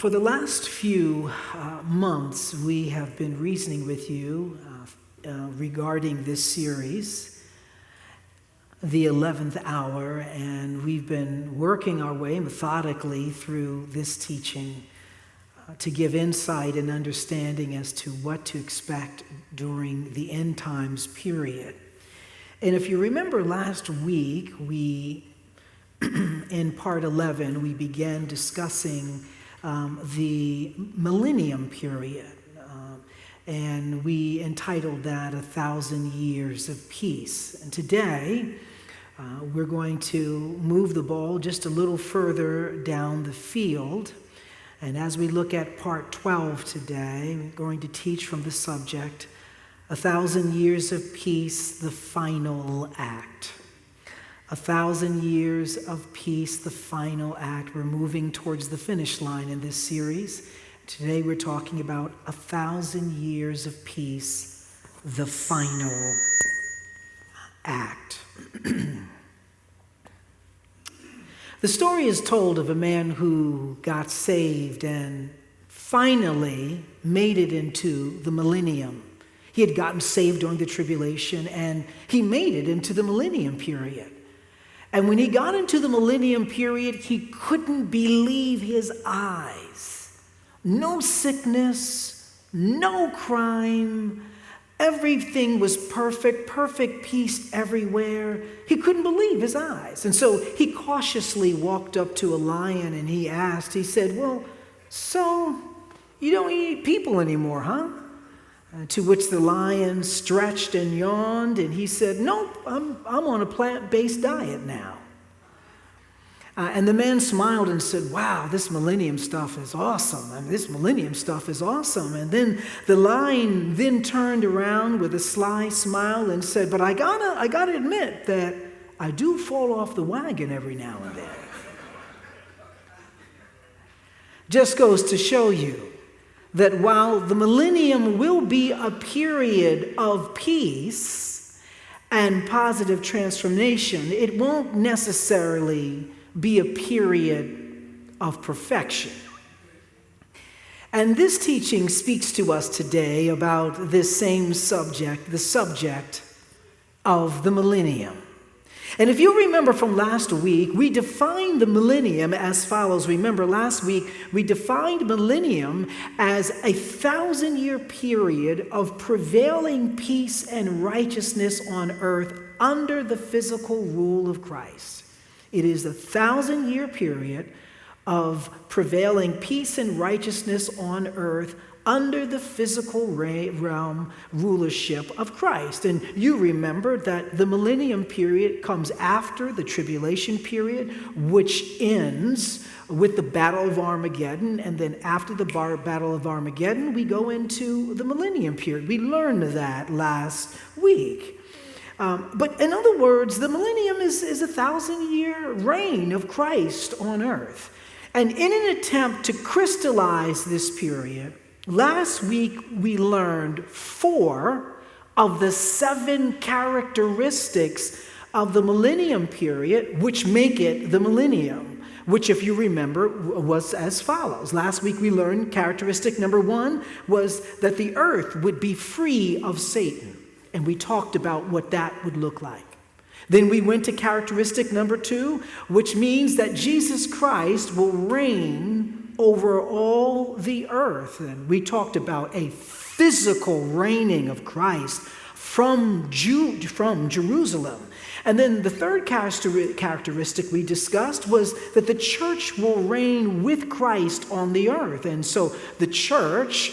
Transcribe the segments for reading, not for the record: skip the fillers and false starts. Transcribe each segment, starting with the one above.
For the last few months, we have been reasoning with you regarding this series, The 11th Hour, and we've been working our way methodically through this teaching to give insight and understanding as to what to expect during the end times period. And if you remember last week, in part 11, we began discussing the millennium period, and we entitled that 1,000 Years of Peace. And today, we're going to move the ball just a little further down the field. And as we look at part 12 today, we're going to teach from the subject, 1,000 Years of Peace, the Final Act. 1,000 Years of Peace, the Final Act. We're moving towards the finish line in this series. Today we're talking about 1,000 Years of Peace, the Final Act. The story is told of a man who got saved and finally made it into the millennium. He had gotten saved during the tribulation and he made it into the millennium period. And when he got into the millennium period, he couldn't believe his eyes. No sickness, no crime, everything was perfect peace everywhere. He couldn't believe his eyes. And so he cautiously walked up to a lion and he said, "Well, so you don't eat people anymore, huh?" To which the lion stretched and yawned, and he said, "Nope, I'm on a plant-based diet now." And the man smiled and said, "Wow, this millennium stuff is awesome. And then the lion then turned around with a sly smile and said, "But I gotta admit that I do fall off the wagon every now and then." Just goes to show you that while the millennium will be a period of peace and positive transformation, it won't necessarily be a period of perfection. And this teaching speaks to us today about this same subject, the subject of the millennium. And if you remember from last week, we defined the millennium as follows. Remember, last week, we defined millennium as a 1,000-year period of prevailing peace and righteousness on earth under the physical rule of Christ. It is a 1,000-year period of prevailing peace and righteousness on earth under the physical realm rulership of Christ. And you remember that the millennium period comes after the tribulation period, which ends with the Battle of Armageddon. And then after the Battle of Armageddon, we go into the millennium period. We learned that last week. But in other words, the millennium is a 1,000-year reign of Christ on earth. And in an attempt to crystallize this period, last week we learned 4 of the 7 characteristics of the millennium period which make it the millennium, which, if you remember, was as follows. Last week we learned characteristic number 1 was that the earth would be free of Satan, and we talked about what that would look like. Then we went to characteristic number 2, which means that Jesus Christ will reign over all the earth. And we talked about a physical reigning of Christ from Jerusalem. And then the third characteristic we discussed was that the church will reign with Christ on the earth. And so the church,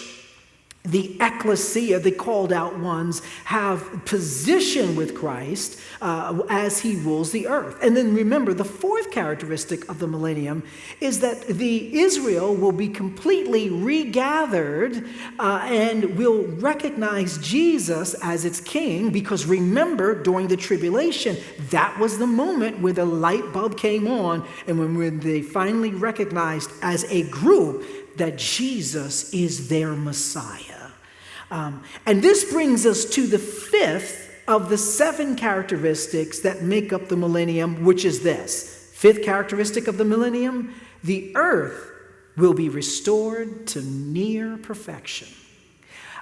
the ecclesia, the called out ones, have position with Christ as he rules the earth. And then remember, the fourth characteristic of the millennium is that the Israel will be completely regathered and will recognize Jesus as its king, because remember, during the tribulation, that was the moment where the light bulb came on, and when they finally recognized as a group that Jesus is their Messiah. And this brings us to the 5th of the 7 characteristics that make up the millennium, which is this. 5th characteristic of the millennium: the earth will be restored to near perfection.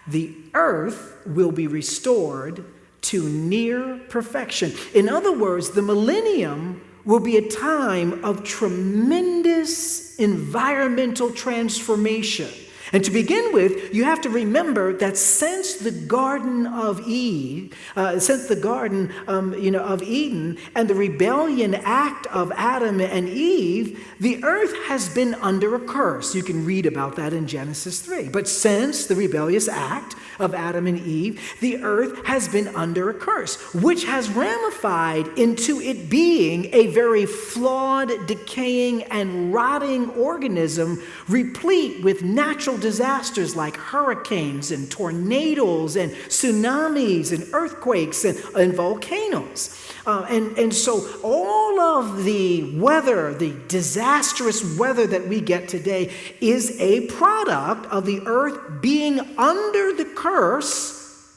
The earth will be restored to near perfection. In other words, the millennium will be a time of tremendous environmental transformation. And to begin with, you have to remember that since the Garden of Eden, of Eden and the rebellion act of Adam and Eve, the earth has been under a curse. You can read about that in Genesis 3. But since the rebellious act of Adam and Eve, the earth has been under a curse, which has ramified into it being a very flawed, decaying, and rotting organism, replete with natural disasters like hurricanes and tornadoes and tsunamis and earthquakes and volcanoes. And so all of the weather, the disastrous weather that we get today is a product of the earth being under the curse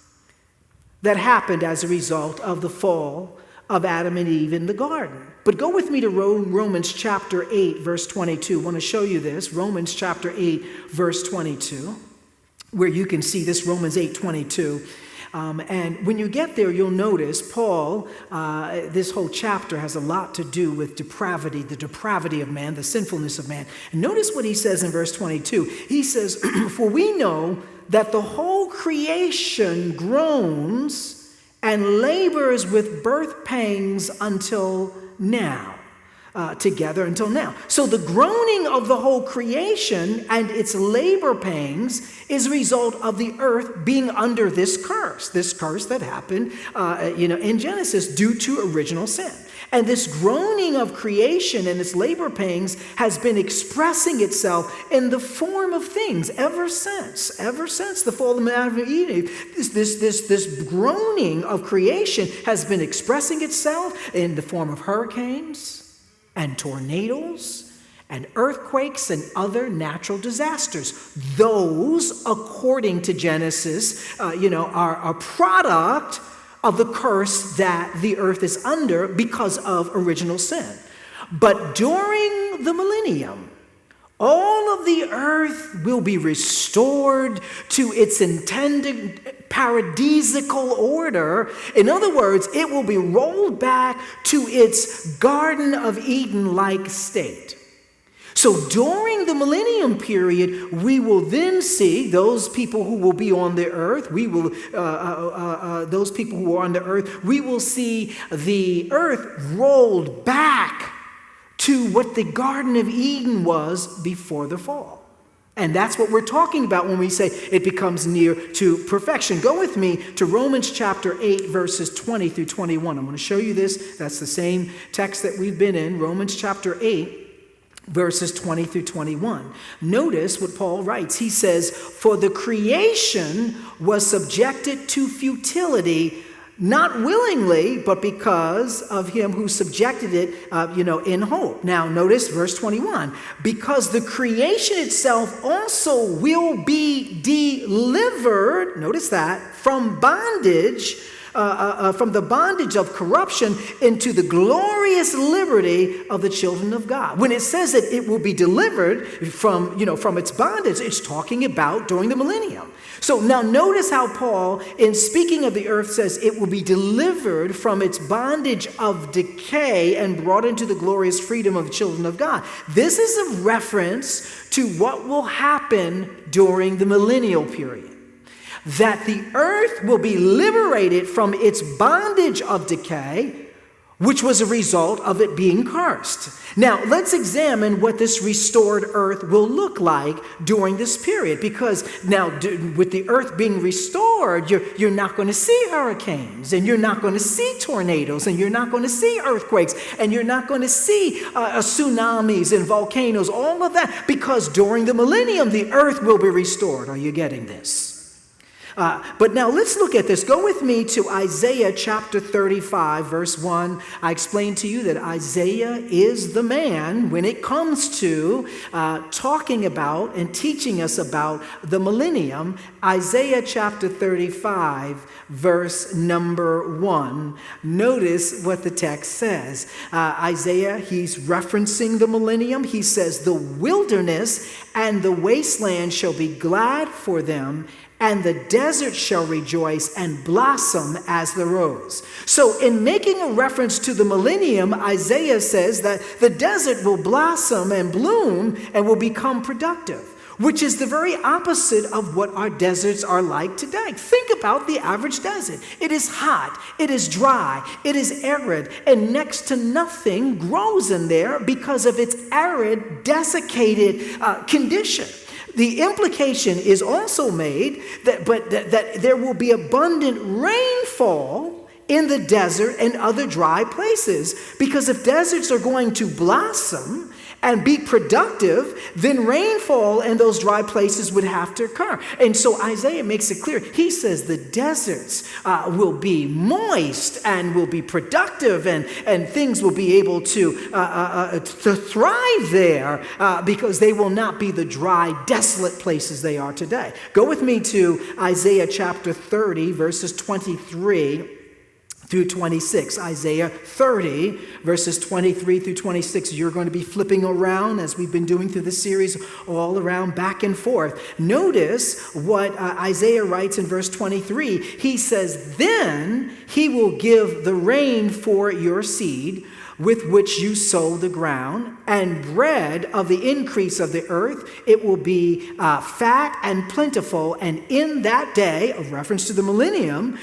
that happened as a result of the fall of Adam and Eve in the garden. But go with me to Romans chapter 8, verse 22. I want to show you this. Romans chapter 8, verse 22, where you can see this, Romans 8, 22. And when you get there, you'll notice Paul, this whole chapter has a lot to do with depravity, the depravity of man, the sinfulness of man. And notice what he says in verse 22. He says, "For we know that the whole creation groans and labors with birth pangs until now." Together until now. So the groaning of the whole creation and its labor pangs is a result of the earth being under this curse that happened, in Genesis due to original sin. And this groaning of creation and its labor pangs has been expressing itself in the form of things ever since the fall of Adam and Eve. This groaning of creation has been expressing itself in the form of hurricanes and tornadoes and earthquakes and other natural disasters. Those, according to Genesis, are a product of the curse that the earth is under because of original sin. But during the millennium, all of the earth will be restored to its intended paradisical order. In other words, it will be rolled back to its Garden of Eden-like state. So during the millennium period, we will then see those people who will be on the earth. Those people who are on the earth, we will see the earth rolled back to what the Garden of Eden was before the fall. And that's what we're talking about when we say it becomes near to perfection. Go with me to Romans chapter 8, verses 20 through 21. I'm going to show you this. That's the same text that we've been in, Romans chapter 8, verses 20 through 21. Notice what Paul writes. He says, "For the creation was subjected to futility, not willingly, but because of him who subjected it, in hope." Now, notice verse 21. "Because the creation itself also will be delivered," notice that, "from bondage, from the bondage of corruption into the glorious liberty of the children of God." When it says that it will be delivered from its bondage, it's talking about during the millennium. So now notice how Paul, in speaking of the earth, says it will be delivered from its bondage of decay and brought into the glorious freedom of the children of God. This is a reference to what will happen during the millennial period. That the earth will be liberated from its bondage of decay, which was a result of it being cursed. Now, let's examine what this restored earth will look like during this period. Because now, with the earth being restored, you're not going to see hurricanes, and you're not going to see tornadoes, and you're not going to see earthquakes, and you're not going to see tsunamis and volcanoes, all of that, because during the millennium, the earth will be restored. Are you getting this? But now let's look at this. Go with me to Isaiah chapter 35, verse 1. I explained to you that Isaiah is the man when it comes to talking about and teaching us about the millennium. Isaiah chapter 35, verse number 1. Notice what the text says. Isaiah, he's referencing the millennium. He says, "The wilderness and the wasteland shall be glad for them, and the desert shall rejoice and blossom as the rose." So in making a reference to the millennium, Isaiah says that the desert will blossom and bloom and will become productive, which is the very opposite of what our deserts are like today. Think about the average desert. It is hot, it is dry, it is arid, and next to nothing grows in there because of its arid, desiccated condition. The implication is also made that there will be abundant rainfall in the desert and other dry places, because if deserts are going to blossom and be productive, then rainfall in those dry places would have to occur. And so Isaiah makes it clear. He says the deserts will be moist and will be productive, and things will be able to thrive there because they will not be the dry, desolate places they are today. Go with me to Isaiah chapter 30, verses 23 through 26. Isaiah 30, verses 23 through 26. You're going to be flipping around, as we've been doing through this series, all around, back and forth. Notice what Isaiah writes in verse 23. He says, "Then he will give the rain for your seed, with which you sow the ground, and bread of the increase of the earth. It will be fat and plentiful, and in that day," a reference to the millennium,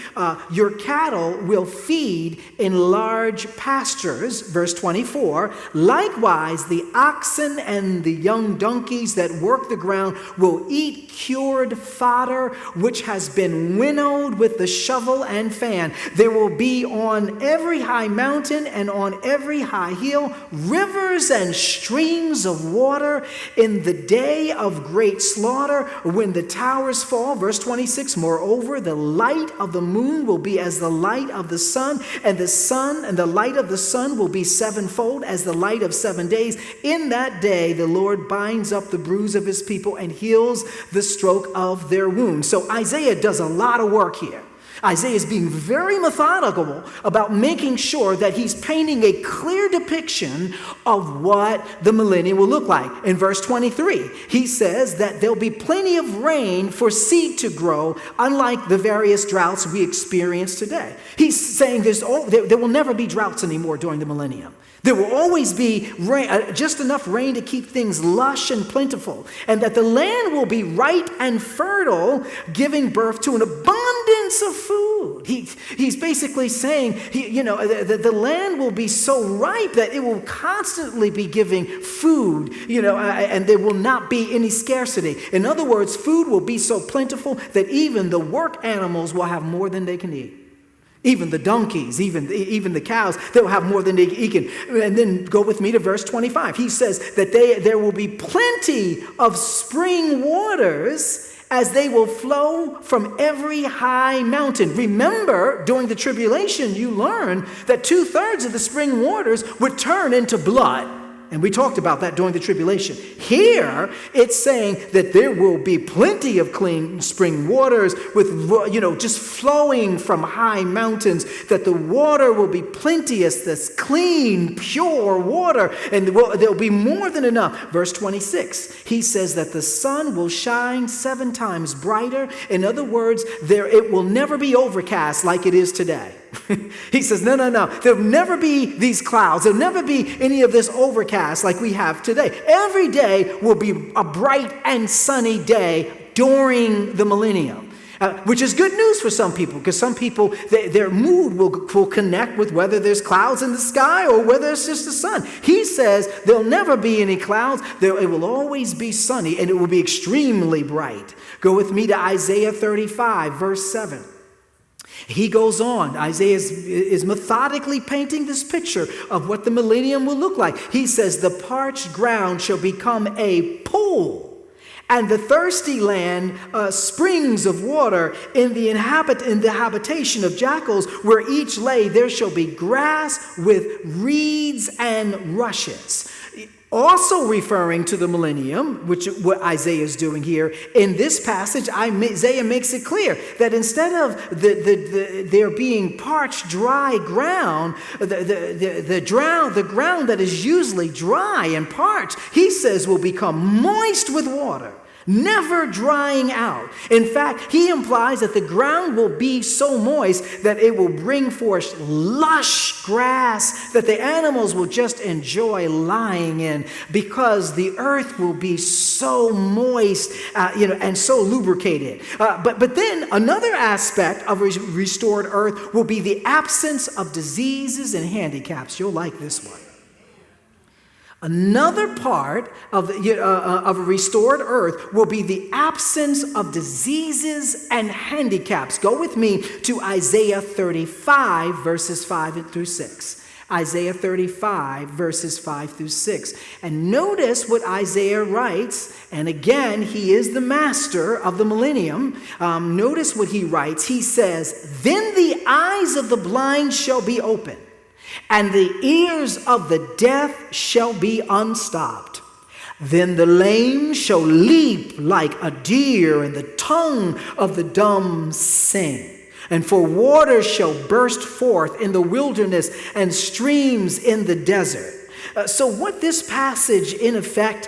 "your cattle will feed in large pastures." Verse 24, "Likewise the oxen and the young donkeys that work the ground will eat cured fodder, which has been winnowed with the shovel and fan. There will be on every high mountain and on every high hill rivers and streams of water in the day of great slaughter, when the towers fall." Verse 26, "Moreover, the light of the moon will be as the light of the sun and the light of the sun will be sevenfold as the light of 7 days. In that day the Lord binds up the bruise of his people and heals the stroke of their wounds." So Isaiah does a lot of work here. Isaiah is being very methodical about making sure that he's painting a clear depiction of what the millennium will look like. In verse 23, he says that there'll be plenty of rain for seed to grow, unlike the various droughts we experience today. He's saying there will never be droughts anymore during the millennium. There will always be rain, just enough rain to keep things lush and plentiful, and that the land will be ripe and fertile, giving birth to an abundance of food. He's basically saying, the land will be so ripe that it will constantly be giving food, and there will not be any scarcity. In other words, food will be so plentiful that even the work animals will have more than they can eat. Even the donkeys, even the cows, they'll have more than they can. And then go with me to verse 25. He says that there will be plenty of spring waters, as they will flow from every high mountain. Remember, during the tribulation, you learned that 2/3 of the spring waters would turn into blood. And we talked about that during the tribulation. Here, it's saying that there will be plenty of clean spring waters with, just flowing from high mountains, that the water will be plenteous, this clean, pure water, and there'll be more than enough. Verse 26, he says that the sun will shine 7 times brighter. In other words, it will never be overcast like it is today. He says, no. There'll never be these clouds. There'll never be any of this overcast like we have today. Every day will be a bright and sunny day during the millennium, which is good news for some people, because some people, their mood will connect with whether there's clouds in the sky or whether it's just the sun. He says there'll never be any clouds. It will always be sunny, and it will be extremely bright. Go with me to Isaiah 35, verse 7. He goes on. Isaiah is methodically painting this picture of what the millennium will look like. He says, the parched ground shall become a pool, and the thirsty land springs of water. In the habitation of jackals, where each lay, there shall be grass with reeds and rushes. Also referring to the millennium, which what Isaiah is doing here, in this passage, Isaiah makes it clear that instead of there being parched, dry ground, the ground that is usually dry and parched, he says will become moist with water, never drying out. In fact, he implies that the ground will be so moist that it will bring forth lush grass that the animals will just enjoy lying in, because the earth will be so moist, and so lubricated. But then another aspect of a restored earth will be the absence of diseases and handicaps. You'll like this one. Another part of a restored earth will be the absence of diseases and handicaps. Go with me to Isaiah 35, verses 5 through 6. Isaiah 35, verses 5 through 6. And notice what Isaiah writes. And again, he is the master of the millennium. Notice what he writes. He says, "Then the eyes of the blind shall be opened, and the ears of the deaf shall be unstopped. Then the lame shall leap like a deer, and the tongue of the dumb sing. And for water shall burst forth in the wilderness, and streams in the desert." So what this passage in effect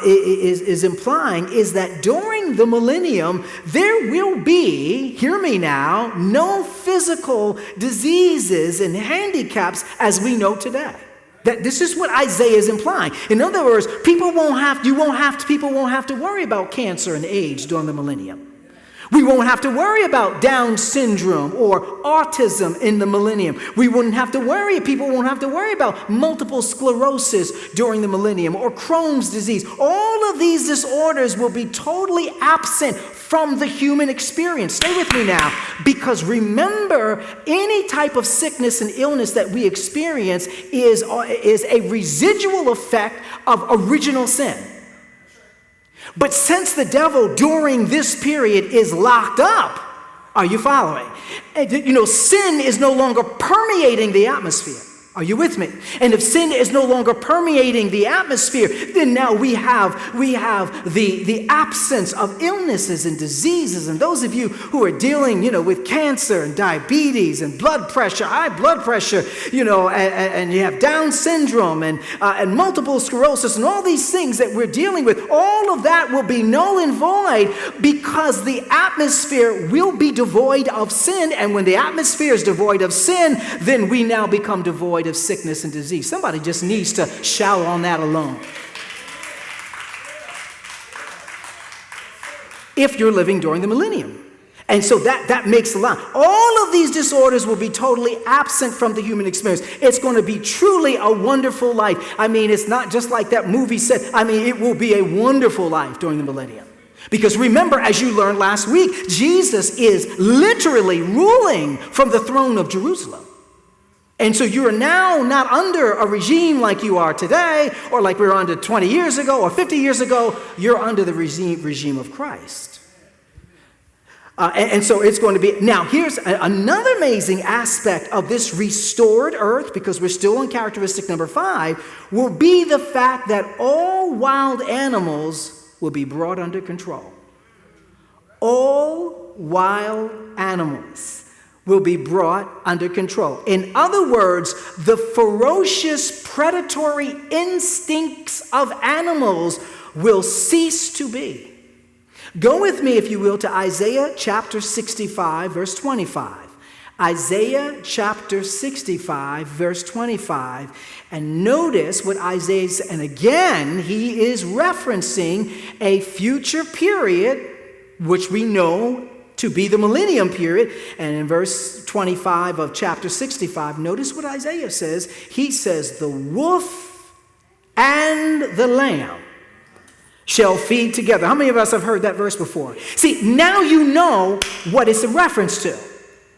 is implying is that during the millennium, there will be, hear me now, no physical diseases and handicaps as we know today. That this is what Isaiah is implying. In other words, people won't have to worry about cancer and AIDS during the millennium. We won't have to worry about Down syndrome or autism in the millennium. People won't have to worry about multiple sclerosis during the millennium or Crohn's disease. All of these disorders will be totally absent from the human experience. Stay with me now, because remember, any type of sickness and illness that we experience is a residual effect of original sin. But since the devil during this period is locked up, are you following? Sin is no longer permeating the atmosphere. Are you with me? And if sin is no longer permeating the atmosphere, then now we have the absence of illnesses and diseases. And those of you who are dealing, with cancer and diabetes and blood pressure, high blood pressure, and you have Down syndrome and multiple sclerosis and all these things that we're dealing with, all of that will be null and void because the atmosphere will be devoid of sin. And when the atmosphere is devoid of sin, then we now become devoid of sickness and disease. Somebody just needs to shout on that alone. If you're living during the millennium. And so that makes a lot. All of these disorders will be totally absent from the human experience. It's going to be truly a wonderful life. It's not just like that movie said. It will be a wonderful life during the millennium. Because remember, as you learned last week, Jesus is literally ruling from the throne of Jerusalem. And so you're now not under a regime like you are today, or like we were under 20 years ago or 50 years ago. You're under the regime of Christ. And so it's going to be... Now, here's another amazing aspect of this restored earth, because we're still in characteristic number 5, will be the fact that all wild animals will be brought under control. All wild animals will be brought under control. In other words, the ferocious predatory instincts of animals will cease to be. Go with me, if you will, to Isaiah chapter 65, verse 25. Isaiah chapter 65, verse 25. And notice what Isaiah says. And again, he is referencing a future period, which we know to be the millennium period. And in verse 25 of chapter 65, notice what Isaiah says. He says, "The wolf and the lamb shall feed together." How many of us have heard that verse before? See, now you know what it's a reference to.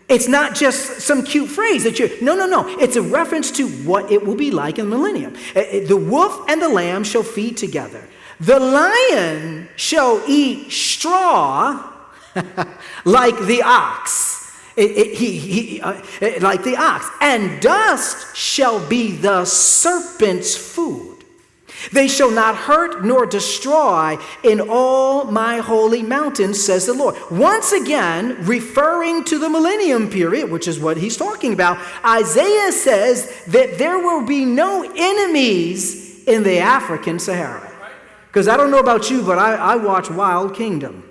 It's not just some cute phrase that no. It's a reference to what it will be like in the millennium. The wolf and the lamb shall feed together. The lion shall eat straw like the ox. Like the ox. And dust shall be the serpent's food. They shall not hurt nor destroy in all my holy mountains, says the Lord. Once again, referring to the millennium period, which is what he's talking about, Isaiah says that there will be no enemies in the African Sahara. Because I don't know about you, but I watch Wild Kingdom.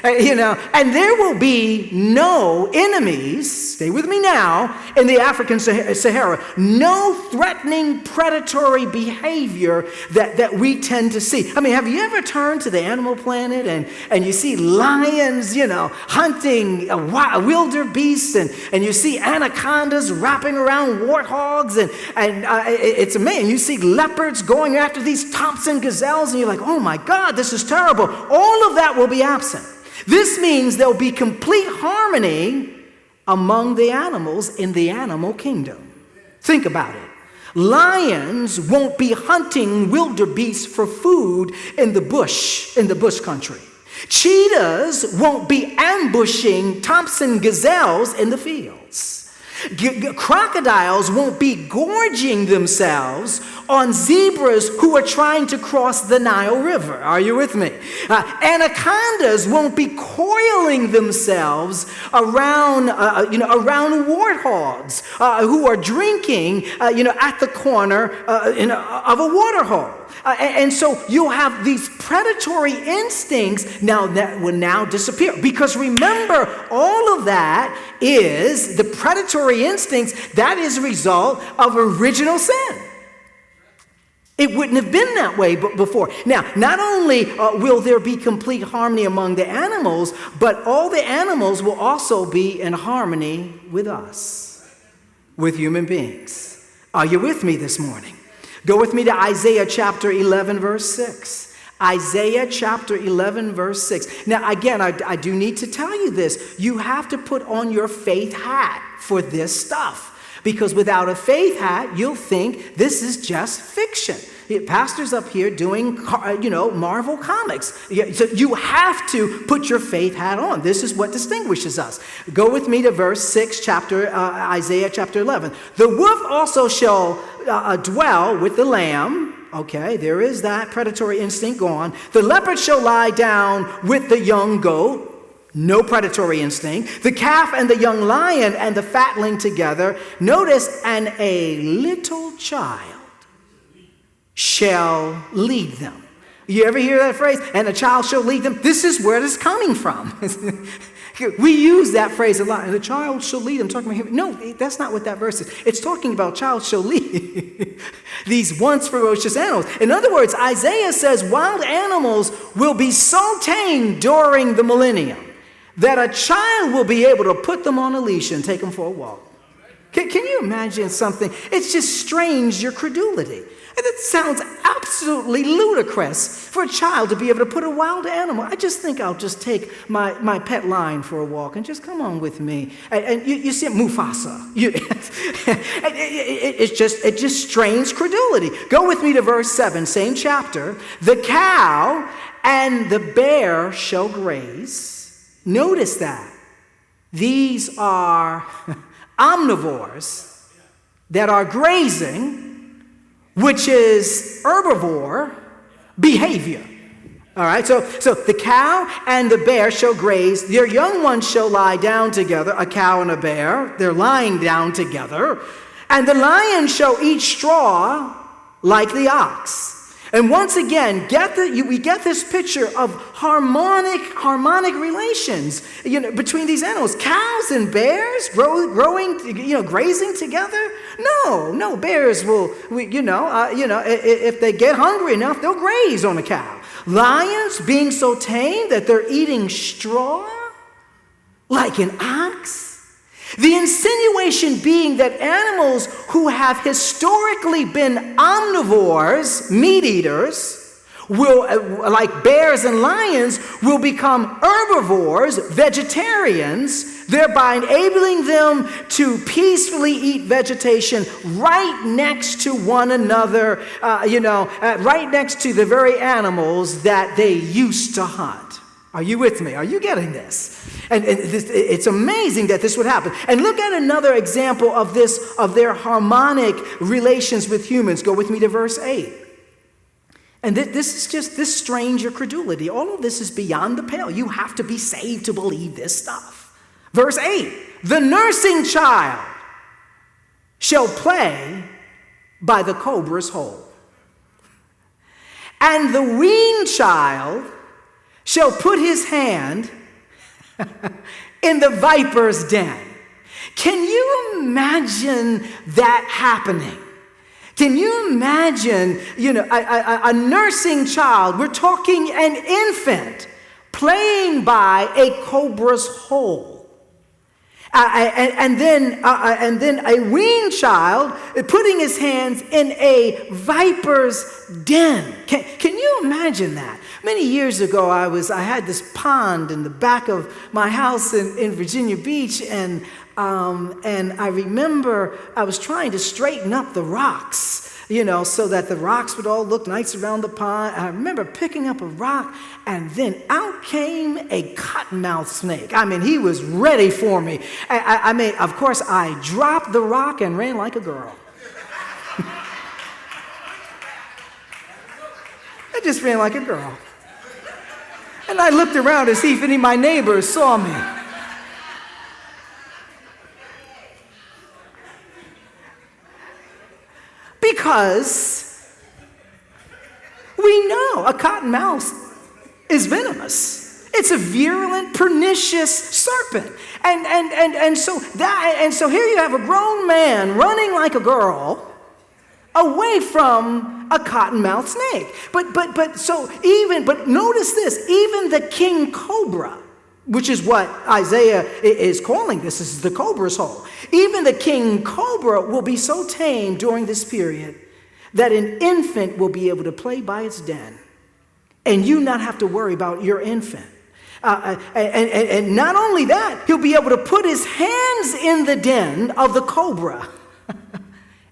And there will be no enemies, stay with me now, in the African Sahara. No threatening, predatory behavior that we tend to see. I mean, have you ever turned to the Animal Planet and you see lions, hunting wildebeests, and you see anacondas wrapping around warthogs, and it's amazing. You see leopards going after these Thompson gazelles, and you're like, oh my God, this is terrible. All of that will be absent. This means there'll be complete harmony among the animals in the animal kingdom. Think about it. Lions won't be hunting wildebeest for food in the bush country. Cheetahs won't be ambushing Thompson gazelles in the fields. Crocodiles won't be gorging themselves on zebras who are trying to cross the Nile River. Are you with me? Anacondas won't be coiling themselves around warthogs who are drinking, at the corner of a water hole. And so you'll have these predatory instincts now that will now disappear. Because remember, all of that is the predatory instincts, that is a result of original sin. It wouldn't have been that way before. Now, not only will there be complete harmony among the animals, but all the animals will also be in harmony with us, with human beings. Are you with me this morning? Go with me to Isaiah chapter 11, verse 6. Isaiah chapter 11, verse 6. Now, again, I do need to tell you this. You have to put on your faith hat for this stuff. Because without a faith hat, you'll think this is just fiction. Pastors up here doing, Marvel comics. So you have to put your faith hat on. This is what distinguishes us. Go with me to verse 6, Isaiah chapter 11. The wolf also shall dwell with the lamb. Okay, there is that predatory instinct gone. The leopard shall lie down with the young goat. No predatory instinct. The calf and the young lion and the fatling together. Notice, and a little child shall lead them. You ever hear that phrase? And a child shall lead them. This is where it's coming from. We use that phrase a lot. And the child shall lead them. Talking about him. No, that's not what that verse is. It's talking about child shall lead these once ferocious animals. In other words, Isaiah says wild animals will be so tame during the millennium that a child will be able to put them on a leash and take them for a walk. Can you imagine something? It's just strange, your credulity. And it sounds absolutely ludicrous for a child to be able to put a wild animal. I just think I'll just take my pet lion for a walk and just come on with me. And you see Mufasa. It's just strange credulity. Go with me to verse 7, same chapter. The cow and the bear shall graze. Notice that. These are omnivores that are grazing, which is herbivore behavior. All right, so the cow and the bear shall graze. Their young ones shall lie down together, a cow and a bear. They're lying down together. And the lion shall eat straw like the ox. And once again, we get this picture of harmonic relations, between these animals. Cows and bears grazing together? No, bears will, if they get hungry enough, they'll graze on a cow. Lions being so tame that they're eating straw like an ox? The insinuation being that animals who have historically been omnivores, meat eaters, will, like bears and lions, will become herbivores, vegetarians, thereby enabling them to peacefully eat vegetation right next to one another, right next to the very animals that they used to hunt. Are you with me? Are you getting this? And it's amazing that this would happen. And look at another example of this, of their harmonic relations with humans. Go with me to verse 8. And this is just this stranger credulity. All of this is beyond the pale. You have to be saved to believe this stuff. Verse 8, the nursing child shall play by the cobra's hole, and the weaned child shall put his hand in the viper's den. Can you imagine that happening? Can you imagine, a nursing child, we're talking an infant, playing by a cobra's hole. And then a weaned child putting his hands in a viper's den. Can you imagine that? Many years ago, I had this pond in the back of my house in Virginia Beach, and I remember I was trying to straighten up the rocks, so that the rocks would all look nice around the pond. I remember picking up a rock, and then out came a cottonmouth snake. I mean, he was ready for me. Of course, I dropped the rock and ran like a girl. I just ran like a girl. And I looked around to see if any of my neighbors saw me. Because we know a cottonmouth is venomous. It's a virulent, pernicious serpent. And so here you have a grown man running like a girl away from a cottonmouth snake. But notice this, even the king cobra, which is what Isaiah is calling this is the cobra's hole. Even the king cobra will be so tame during this period that an infant will be able to play by its den, and you not have to worry about your infant. And not only that, he'll be able to put his hands in the den of the cobra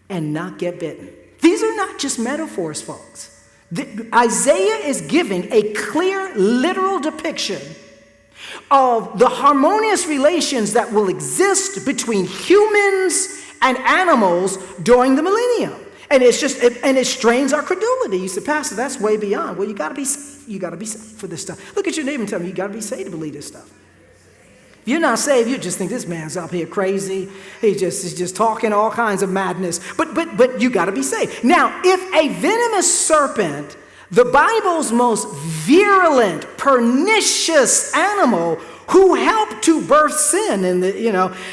and not get bitten. These are not just metaphors, folks. Isaiah is giving a clear, literal depiction of the harmonious relations that will exist between humans and animals during the millennium. And it strains our credulity. You say, Pastor, that's way beyond. Well, you got to be saved. You got to be saved for this stuff. Look at your neighbor and tell him, you got to be saved to believe this stuff. If you're not saved, you just think this man's up here crazy. He's just talking all kinds of madness. But you got to be saved. Now, if a venomous serpent, the Bible's most virulent, pernicious animal who helped to birth sin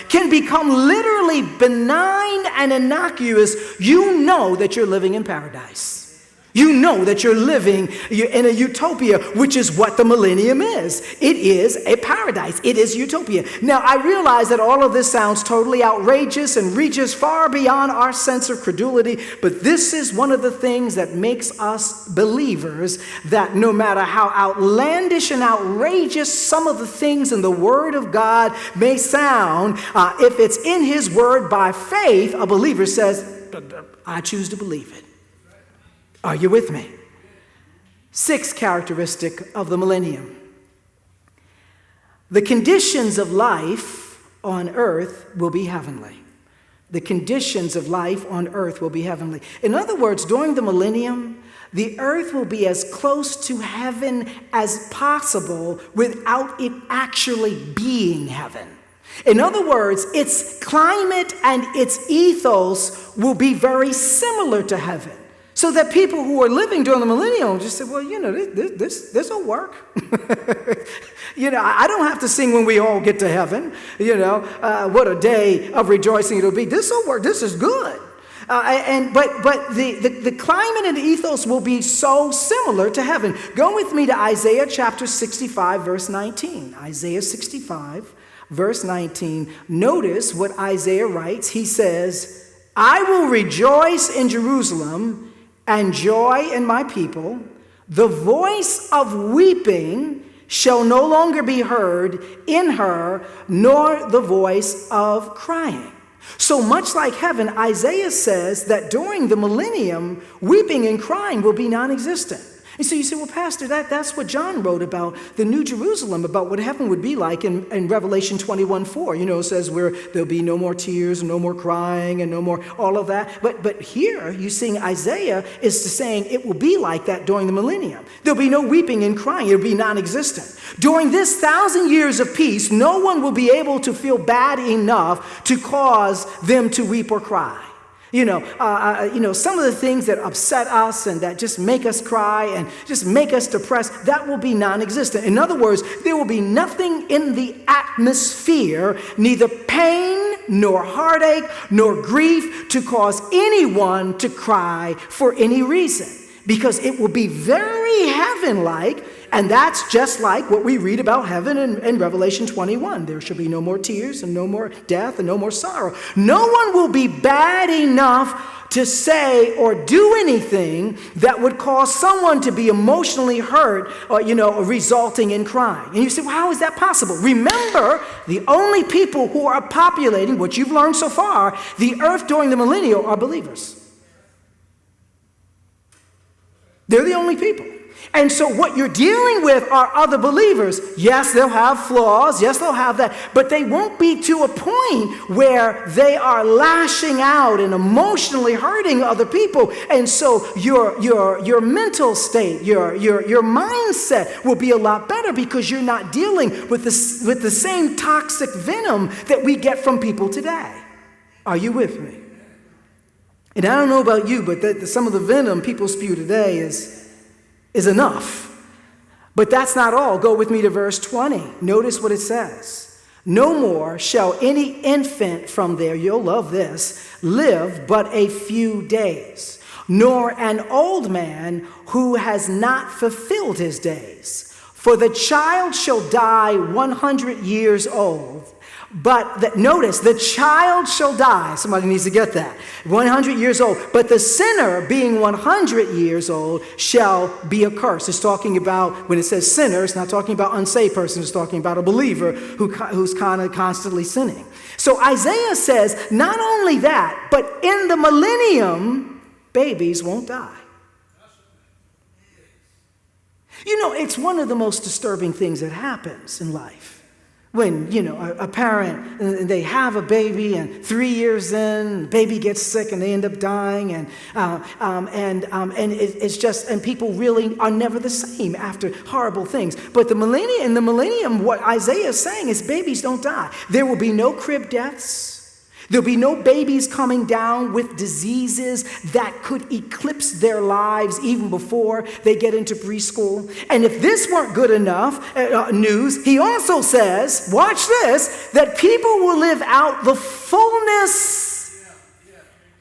can become literally benign and innocuous, you know that you're living in paradise. You know that you're living in a utopia, which is what the millennium is. It is a paradise. It is utopia. Now, I realize that all of this sounds totally outrageous and reaches far beyond our sense of credulity, but this is one of the things that makes us believers, that no matter how outlandish and outrageous some of the things in the Word of God may sound, if it's in His Word by faith, a believer says, I choose to believe it. Are you with me? Sixth characteristic of the millennium. The conditions of life on earth will be heavenly. The conditions of life on earth will be heavenly. In other words, during the millennium, the earth will be as close to heaven as possible without it actually being heaven. In other words, its climate and its ethos will be very similar to heaven. So that people who are living during the millennium just say, well, this will work. I don't have to sing when we all get to heaven. What a day of rejoicing it'll be. This will work. This is good. But the climate and the ethos will be so similar to heaven. Go with me to Isaiah chapter 65, verse 19. Isaiah 65, verse 19. Notice what Isaiah writes. He says, I will rejoice in Jerusalem and joy in my people. The voice of weeping shall no longer be heard in her, nor the voice of crying. So much like heaven, Isaiah says that during the millennium, weeping and crying will be non-existent. And so you say, well, Pastor, that's what John wrote about the New Jerusalem, about what heaven would be like in Revelation 21:4. It says where there'll be no more tears and no more crying and no more all of that. But here, you seeing Isaiah is saying it will be like that during the millennium. There'll be no weeping and crying. It'll be non-existent. During this 1,000 years of peace, no one will be able to feel bad enough to cause them to weep or cry. Some of the things that upset us and that just make us cry and just make us depressed, that will be non-existent. In other words, there will be nothing in the atmosphere, neither pain nor heartache nor grief, to cause anyone to cry for any reason, because it will be very heaven-like. And that's just like what we read about heaven in Revelation 21. There shall be no more tears and no more death and no more sorrow. No one will be bad enough to say or do anything that would cause someone to be emotionally hurt or, resulting in crying. And you say, well, how is that possible? Remember, the only people who are populating, what you've learned so far, the earth during the millennium are believers. They're the only people. And so what you're dealing with are other believers. Yes, they'll have flaws. Yes, they'll have that. But they won't be to a point where they are lashing out and emotionally hurting other people. And so your mental state, your mindset will be a lot better, because you're not dealing with the same toxic venom that we get from people today. Are you with me? And I don't know about you, but some of the venom people spew today is enough. But that's not all. Go with me to verse 20. Notice what it says. No more shall any infant from there, you'll love this, live but a few days, nor an old man who has not fulfilled his days. For the child shall die 100 years old. But notice, the child shall die. Somebody needs to get that. 100 years old. But the sinner, being 100 years old, shall be accursed. It's talking about, when it says sinner, it's not talking about unsaved person. It's talking about a believer who's kind of constantly sinning. So Isaiah says, not only that, but in the millennium, babies won't die. It's one of the most disturbing things that happens in life. When, a parent, they have a baby, and 3 years in, the baby gets sick and they end up dying, and it's just, and people really are never the same after horrible things. But in the millennium, what Isaiah is saying is babies don't die. There will be no crib deaths. There'll be no babies coming down with diseases that could eclipse their lives even before they get into preschool. And if this weren't good enough news, he also says, watch this, that people will live out the fullness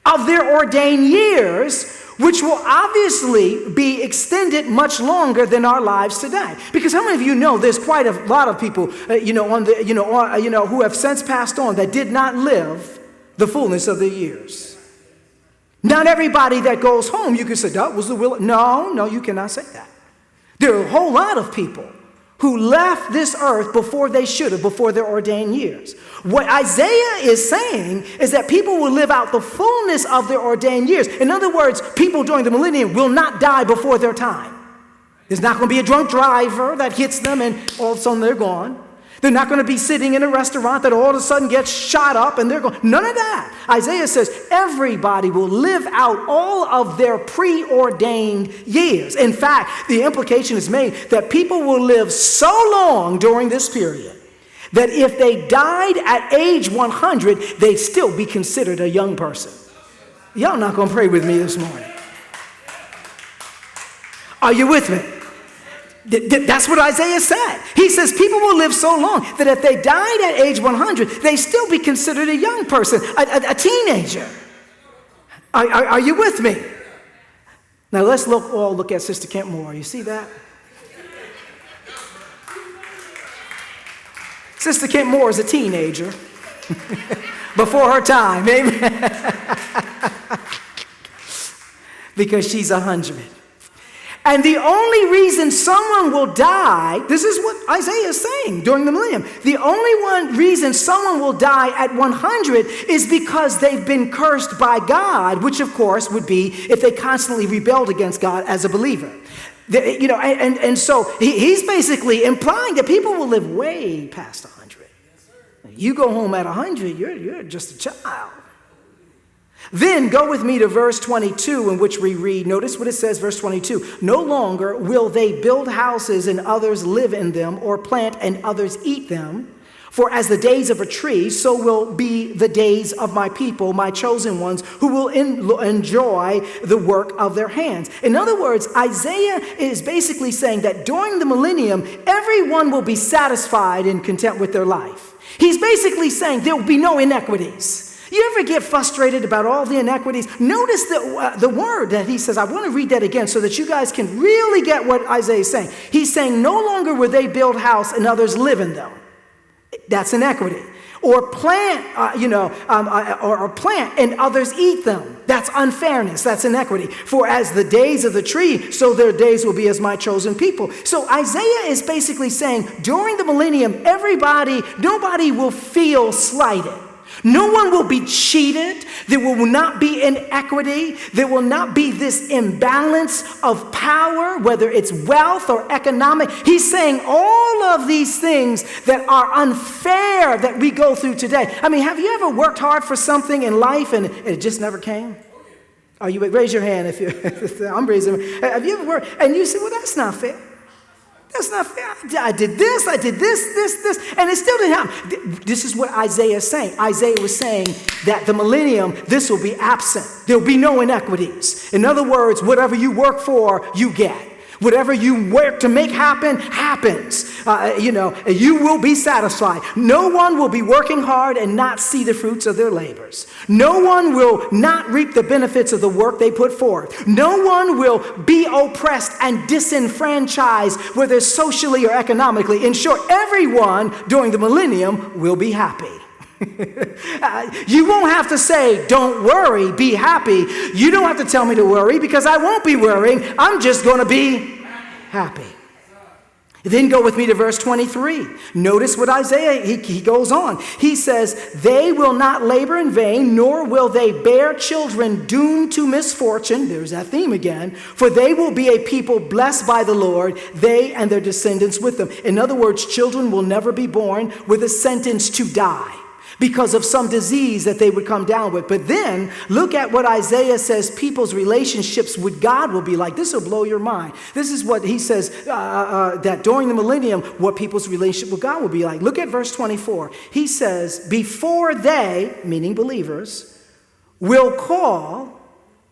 of their ordained years, which will obviously be extended much longer than our lives today. Because how many of you know there's quite a lot of people, who have since passed on that did not live the fullness of their years. Not everybody that goes home, you can say, that was the will. No, you cannot say that. There are a whole lot of people who left this earth before they should have, before their ordained years. What Isaiah is saying is that people will live out the fullness of their ordained years. In other words, people during the millennium will not die before their time. There's not going to be a drunk driver that hits them and all of a sudden they're gone. They're not going to be sitting in a restaurant that all of a sudden gets shot up and they're going. None of that. Isaiah says everybody will live out all of their preordained years. In fact, the implication is made that people will live so long during this period that if they died at age 100, they'd still be considered a young person. Y'all not going to pray with me this morning. Are you with me? That's what Isaiah said. He says people will live so long that if they died at age 100, they still be considered a young person, a teenager. Are you with me? Now let's all look at Sister Kent Moore. You see that? Sister Kent Moore is a teenager before her time, amen? Because she's 100. And the only reason someone will die, this is what Isaiah is saying during the millennium. The only reason someone will die at 100 is because they've been cursed by God, which of course would be if they constantly rebelled against God as a believer. So he's basically implying that people will live way past 100. You go home at 100, you're just a child. Then go with me to verse 22, in which we read, notice what it says, verse 22. No longer will they build houses and others live in them, or plant and others eat them. For as the days of a tree, so will be the days of my people, my chosen ones, who will enjoy the work of their hands. In other words, Isaiah is basically saying that during the millennium, everyone will be satisfied and content with their life. He's basically saying there will be no inequities. You ever get frustrated about all the inequities? Notice the word that he says. I want to read that again so that you guys can really get what Isaiah is saying. He's saying no longer will they build house and others live in them. That's inequity. Or plant, or plant and others eat them. That's unfairness. That's inequity. For as the days of the tree, so their days will be as my chosen people. So Isaiah is basically saying during the millennium, nobody will feel slighted. No one will be cheated. There will not be inequity. There will not be this imbalance of power, whether it's wealth or economic. He's saying all of these things that are unfair that we go through today. I mean, have you ever worked hard for something in life and it just never came? Are you, raise your hand if you, I'm raising. Have you ever worked, and you say, well, that's not fair. That's not fair. I did this, and it still didn't happen. This is what Isaiah is saying. Isaiah was saying that the millennium, this will be absent. There'll be no inequities. In other words, whatever you work for, you get. Whatever you work to make happen, happens. You will be satisfied. No one will be working hard and not see the fruits of their labors. No one will not reap the benefits of the work they put forth. No one will be oppressed and disenfranchised, whether socially or economically. In short, everyone during the millennium will be happy. You won't have to say, don't worry, be happy. You don't have to tell me to worry because I won't be worrying. I'm just going to be happy. Then go with me to verse 23. Notice what Isaiah, he goes on. He says, they will not labor in vain, nor will they bear children doomed to misfortune. There's that theme again. For they will be a people blessed by the Lord, they and their descendants with them. In other words, children will never be born with a sentence to die because of some disease that they would come down with. But then look at what Isaiah says people's relationships with God will be like. This will blow your mind. This is what he says that during the millennium, what people's relationship with God will be like. Look at verse 24. He says, before they, meaning believers, will call,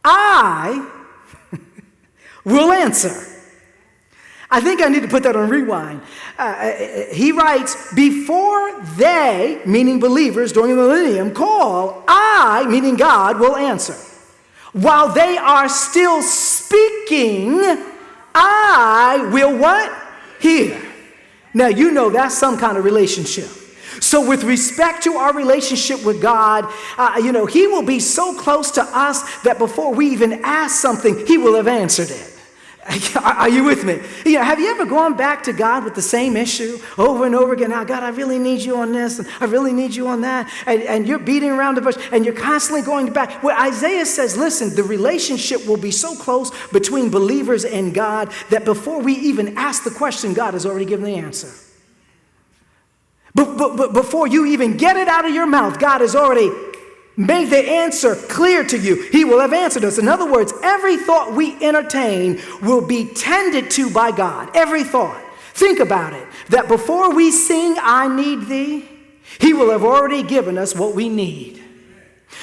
I will answer. I think I need to put that on rewind. He writes, before they, meaning believers during the millennium, call, I, meaning God, will answer. While they are still speaking, I will what? Hear. Now, you know that's some kind of relationship. So with respect to our relationship with God, he will be so close to us that before we even ask something, he will have answered it. Are you with me? Have you ever gone back to God with the same issue over and over again? Now, God, I really need you on this, and I really need you on that. And you're beating around the bush, and you're constantly going back. Well, Isaiah says, listen, the relationship will be so close between believers and God that before we even ask the question, God has already given the answer. But before you even get it out of your mouth, God has already made the answer clear to you. He will have answered us. In other words, every thought we entertain will be tended to by God. Every thought. Think about it. That before we sing, I need thee, he will have already given us what we need.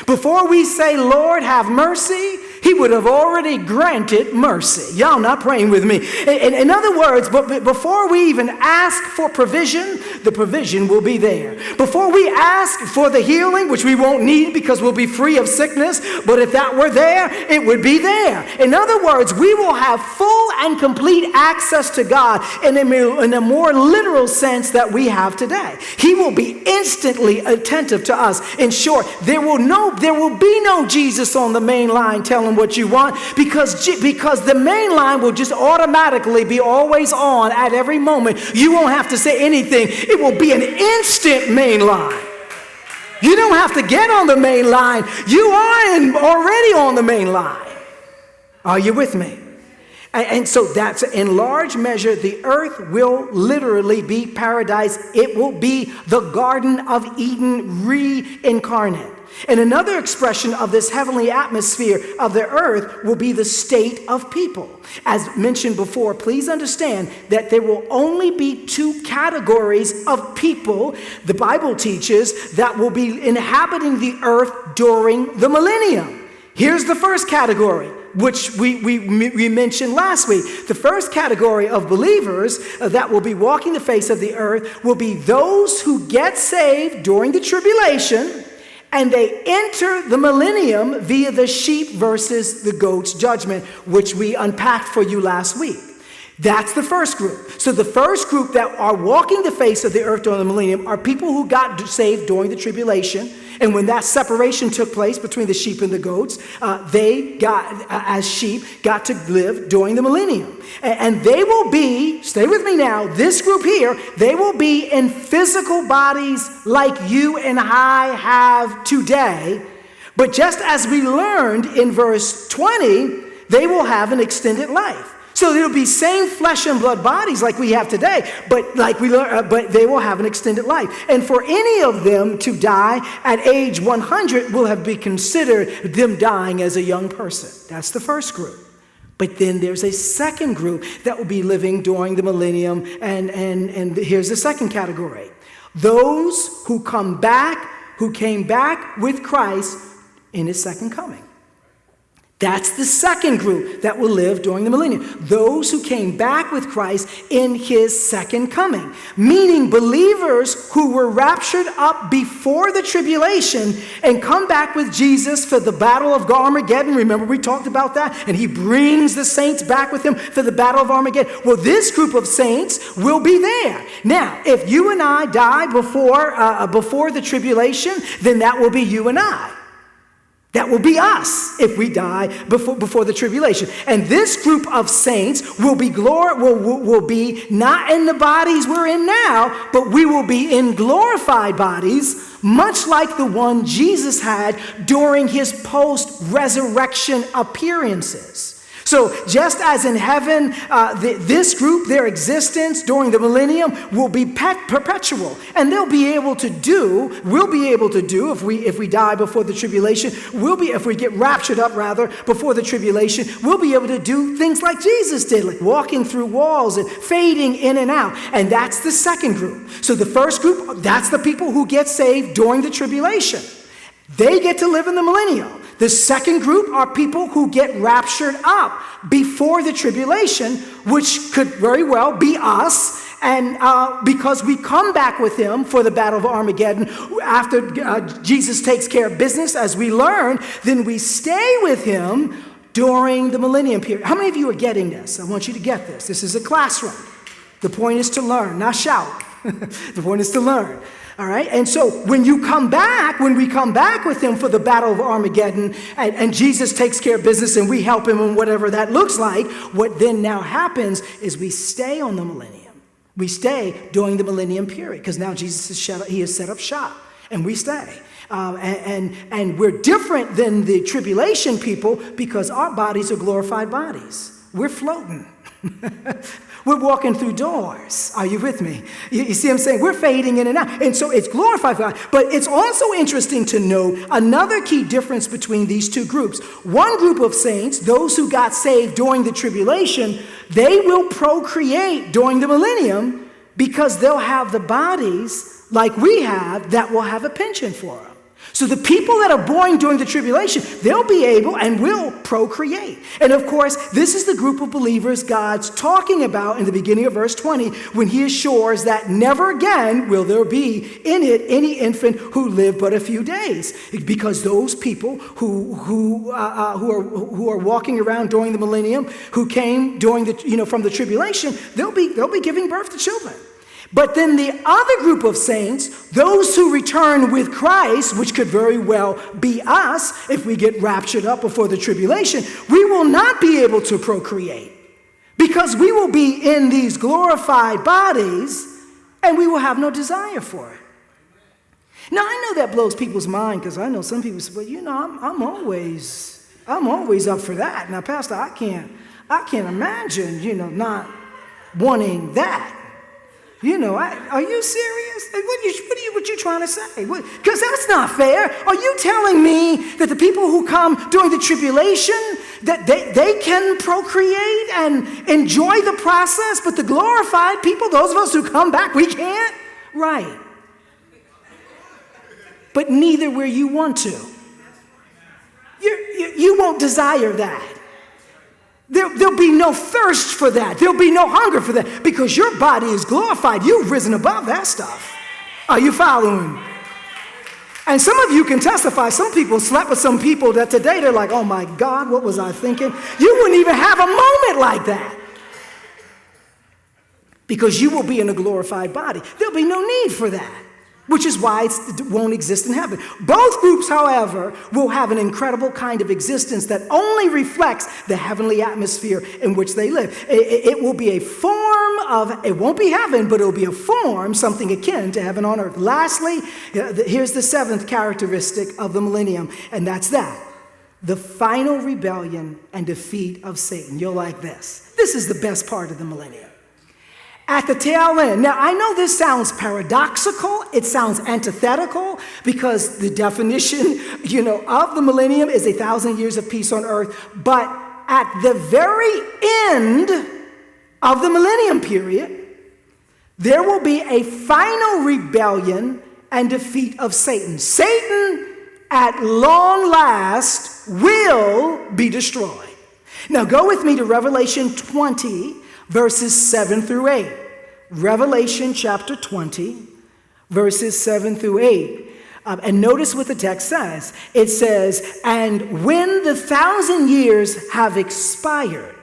Before we say, Lord, have mercy, he would have already granted mercy. Y'all not praying with me. In other words, before we even ask for provision, the provision will be there. Before we ask for the healing, which we won't need because we'll be free of sickness, but if that were there, it would be there. In other words, we will have full and complete access to God in a more literal sense that we have today. He will be instantly attentive to us. In short, there will be no Jesus on the main line telling what you want, because the main line will just automatically be always on at every moment. You won't have to say anything. It will be an instant main line. You don't have to get on the main line. You are already on the main line. Are you with me? And so that's in large measure, the earth will literally be paradise. It will be the Garden of Eden reincarnate. And another expression of this heavenly atmosphere of the earth will be the state of people. As mentioned before, please understand that there will only be two categories of people, the Bible teaches, that will be inhabiting the earth during the millennium. Here's the first category, which we mentioned last week. The first category of believers that will be walking the face of the earth will be those who get saved during the tribulation, and they enter the millennium via the sheep versus the goats judgment, which we unpacked for you last week. That's the first group. So the first group that are walking the face of the earth during the millennium are people who got saved during the tribulation. And when that separation took place between the sheep and the goats, they got, as sheep, got to live during the millennium. And they will be, stay with me now, this group here, they will be in physical bodies like you and I have today. But just as we learned in verse 20, they will have an extended life. So it'll be same flesh and blood bodies like we have today, but but they will have an extended life. And for any of them to die at age 100 will have been considered them dying as a young person. That's the first group. But then there's a second group that will be living during the millennium, and here's the second category. Those who came back with Christ in his second coming. That's the second group that will live during the millennium. Those who came back with Christ in his second coming. Meaning believers who were raptured up before the tribulation and come back with Jesus for the battle of Armageddon. Remember we talked about that? And he brings the saints back with him for the battle of Armageddon. Well, this group of saints will be there. Now, if you and I die before the tribulation, then that will be you and I. That will be us if we die before the tribulation. And this group of saints will be not in the bodies we're in now, but we will be in glorified bodies, much like the one Jesus had during his post-resurrection appearances. So just as in heaven, this group, their existence during the millennium will be perpetual. And we'll be able to do, if we die before the tribulation, if we get raptured up rather before the tribulation, we'll be able to do things like Jesus did, like walking through walls and fading in and out. And that's the second group. So the first group, that's the people who get saved during the tribulation. They get to live in the millennium. The second group are people who get raptured up before the tribulation, which could very well be us. And because we come back with him for the battle of Armageddon after Jesus takes care of business, as we learn, then we stay with him during the millennium period. How many of you are getting this? I want you to get this. This is a classroom. The point is to learn, not shout. The point is to learn. All right, and so when we come back with him for the battle of Armageddon, and Jesus takes care of business and we help him in whatever that looks like, what then now happens is we stay on the millennium. We stay during the millennium period because now Jesus has set up shop, and we stay. And we're different than the tribulation people because our bodies are glorified bodies. We're floating. We're walking through doors. Are you with me? You see what I'm saying? We're fading in and out. And so it's glorified God. But it's also interesting to note another key difference between these two groups. One group of saints, those who got saved during the tribulation, they will procreate during the millennium because they'll have the bodies like we have that will have a penchant for them. So the people that are born during the tribulation, they'll be able and will procreate. And of course, this is the group of believers God's talking about in the beginning of verse 20 when he assures that never again will there be in it any infant who lived but a few days. Because those people who are walking around during the millennium, who came during the from the tribulation, they'll be giving birth to children. But then the other group of saints, those who return with Christ, which could very well be us if we get raptured up before the tribulation, we will not be able to procreate because we will be in these glorified bodies and we will have no desire for it. Now, I know that blows people's mind because I know some people say, well, I'm always up for that. Now, Pastor, I can't imagine, not wanting that. Are you serious? What you trying to say? Because that's not fair. Are you telling me that the people who come during the tribulation, that they can procreate and enjoy the process, but the glorified people, those of us who come back, we can't? Right. But neither will you want to. You won't desire that. There'll be no thirst for that. There'll be no hunger for that because your body is glorified. You've risen above that stuff. Are you following? And some of you can testify. Some people slept with some people that today they're like, oh my God, what was I thinking? You wouldn't even have a moment like that because you will be in a glorified body. There'll be no need for that. Which is why it won't exist in heaven. Both groups, however, will have an incredible kind of existence that only reflects the heavenly atmosphere in which they live. It will be a form of, it won't be heaven, but it will be a form, something akin to heaven on earth. Lastly, here's the seventh characteristic of the millennium, and that's that. The final rebellion and defeat of Satan. You'll like this. This is the best part of the millennium. At the tail end. Now, I know this sounds paradoxical. It sounds antithetical because the definition, of the millennium is 1,000 years of peace on earth. But at the very end of the millennium period, there will be a final rebellion and defeat of Satan. Satan, at long last, will be destroyed. Now, go with me to Revelation 20, verses 7 through 8. Revelation chapter 20, verses 7 through 8. And notice what the text says. It says, and when the 1,000 years have expired,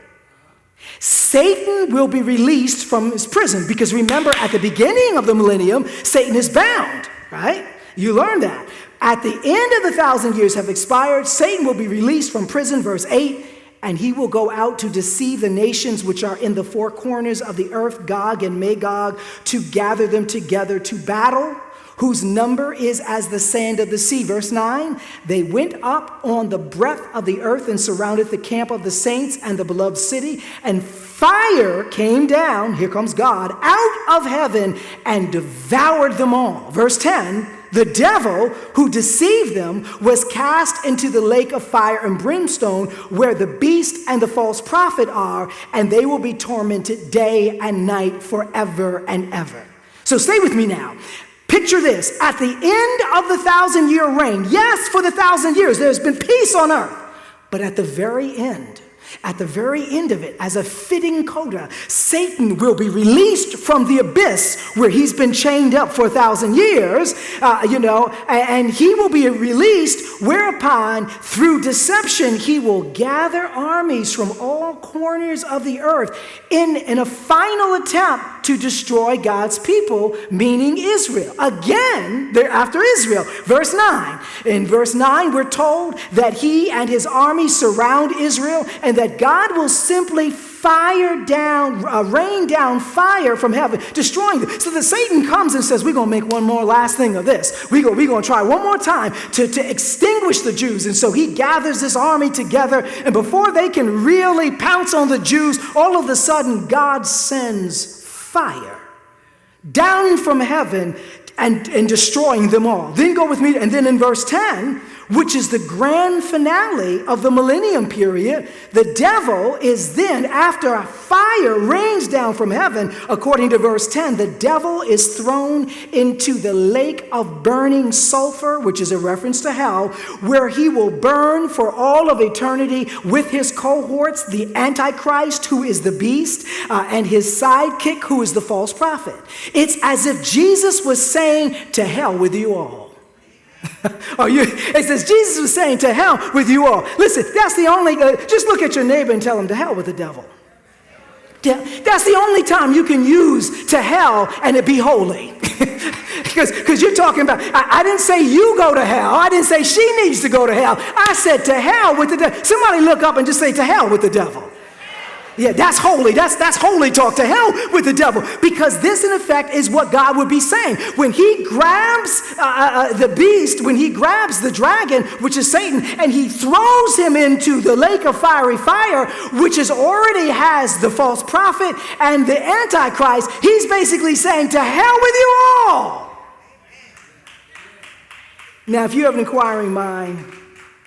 Satan will be released from his prison. Because remember, at the beginning of the millennium, Satan is bound, right? You learned that. At the end of the 1,000 years have expired, Satan will be released from prison, verse 8. And he will go out to deceive the nations which are in the four corners of the earth, Gog and Magog, to gather them together to battle, whose number is as the sand of the sea. Verse 9, they went up on the breadth of the earth and surrounded the camp of the saints and the beloved city, and fire came down, here comes God, out of heaven and devoured them all. Verse 10, the devil who deceived them was cast into the lake of fire and brimstone where the beast and the false prophet are, and they will be tormented day and night forever and ever. So stay with me now. Picture this. At the end of the 1,000-year reign, yes, for the 1,000 years, there's been peace on earth. But at the very end of it, as a fitting coda, Satan will be released from the abyss where he's been chained up for 1,000 years, and he will be released, whereupon, through deception, he will gather armies from all corners of the earth in a final attempt to destroy God's people, meaning Israel. Again, they're after Israel. Verse 9. In verse 9, we're told that he and his army surround Israel, and that God will simply rain down fire from heaven, destroying them. So that Satan comes and says, we're going to make one more last thing of this. We're going to try one more time to extinguish the Jews. And so he gathers this army together, and before they can really pounce on the Jews, all of a sudden God sends fire down from heaven and destroying them all. Then go with me, and then in verse 10, which is the grand finale of the millennium period, the devil is then, after a fire rains down from heaven, according to verse 10, the devil is thrown into the lake of burning sulfur, which is a reference to hell, where he will burn for all of eternity with his cohorts, the Antichrist, who is the beast, and his sidekick, who is the false prophet. It's as if Jesus was saying, to hell with you all. It says Jesus was saying, to hell with you all. Listen, that's the only, just look at your neighbor and tell him, to hell with the devil. That's the only time you can use to hell and it be holy. Because you're talking about, I didn't say you go to hell. I didn't say she needs to go to hell. I said to hell with the devil. Somebody look up and just say, to hell with the devil. Yeah, that's holy. That's holy talk, to hell with the devil. Because this, in effect, is what God would be saying. When he grabs the beast, when he grabs the dragon, which is Satan, and he throws him into the lake of fiery fire, which already has the false prophet and the Antichrist, he's basically saying, to hell with you all. Now, if you have an inquiring mind,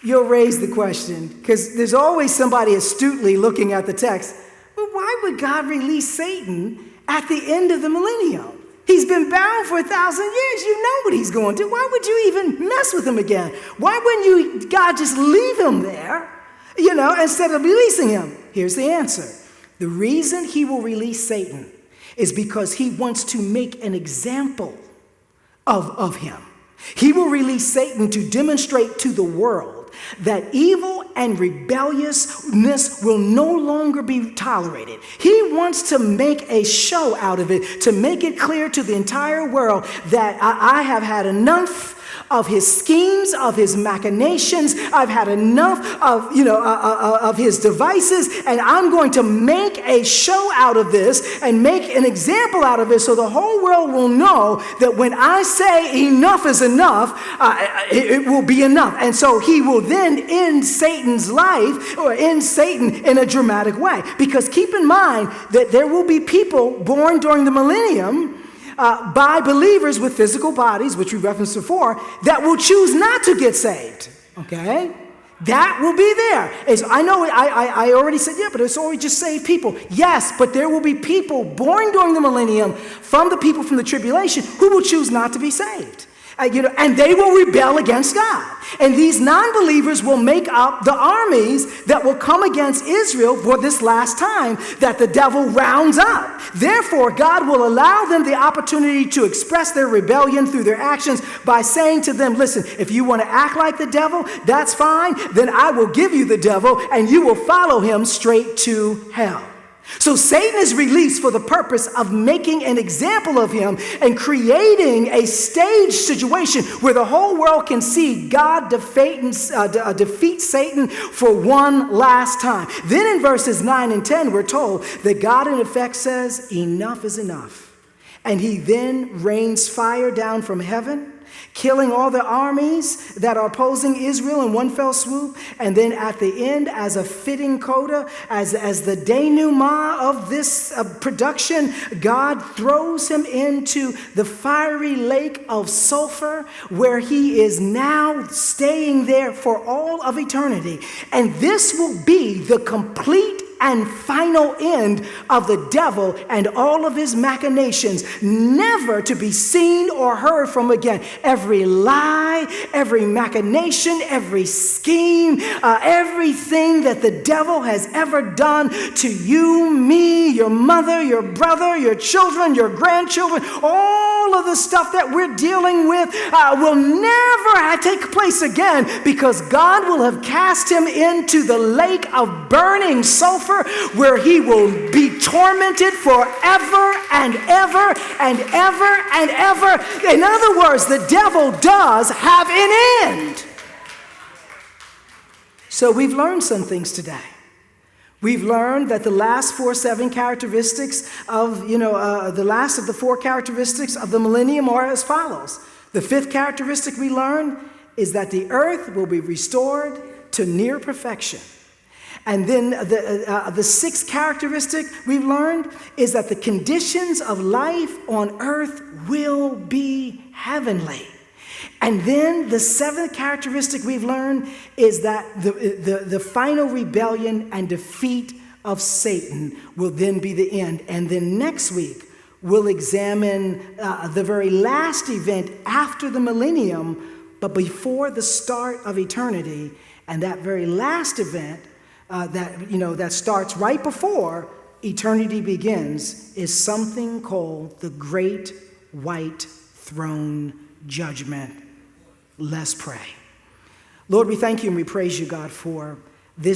you'll raise the question, because there's always somebody astutely looking at the text. Well, why would God release Satan at the end of the millennium? He's been bound for 1,000 years. You know what he's going to do. Why would you even mess with him again? Why wouldn't God just leave him there, instead of releasing him? Here's the answer. The reason he will release Satan is because he wants to make an example of him. He will release Satan to demonstrate to the world that evil and rebelliousness will no longer be tolerated. He wants to make a show out of it, to make it clear to the entire world that I have had enough of his schemes, of his machinations. I've had enough of his devices, and I'm going to make a show out of this and make an example out of it so the whole world will know that when I say enough is enough, it will be enough. And so he will then end Satan's life, or end Satan in a dramatic way. Because keep in mind that there will be people born during the millennium by believers with physical bodies, which we referenced before, that will choose not to get saved. Okay? That will be there. I know I already said, yeah, but it's always just saved people. Yes, but there will be people born during the millennium from the people from the tribulation who will choose not to be saved. And they will rebel against God. And these non-believers will make up the armies that will come against Israel for this last time that the devil rounds up. Therefore, God will allow them the opportunity to express their rebellion through their actions by saying to them, listen, if you want to act like the devil, that's fine. Then I will give you the devil and you will follow him straight to hell. So Satan is released for the purpose of making an example of him and creating a stage situation where the whole world can see God defeat Satan for one last time. Then in verses 9 and 10, we're told that God in effect says, enough is enough. And he then rains fire down from heaven, killing all the armies that are opposing Israel in one fell swoop. And then at the end, as a fitting coda, as the denouement of this production, God throws him into the fiery lake of sulfur, where he is now staying there for all of eternity. And this will be the complete and final end of the devil and all of his machinations, never to be seen or heard from again. Every lie, every machination, every scheme, everything that the devil has ever done to you, me, your mother, your brother, your children, your grandchildren, all of the stuff that we're dealing with will never take place again, because God will have cast him into the lake of burning sulfur, where he will be tormented forever and ever and ever and ever. In other words, the devil does have an end. So we've learned some things today. We've learned that the last 7 characteristics of, the last of the 4 characteristics of the millennium are as follows. The 5th characteristic we learned is that the earth will be restored to near perfection. And then the 6th characteristic we've learned is that the conditions of life on earth will be heavenly. And then the seventh characteristic we've learned is that the final rebellion and defeat of Satan will then be the end. And then next week, we'll examine the very last event after the millennium, but before the start of eternity. And that very last event that starts right before eternity begins is something called the Great White Throne Judgment. Let's pray. Lord, we thank you and we praise you, God, for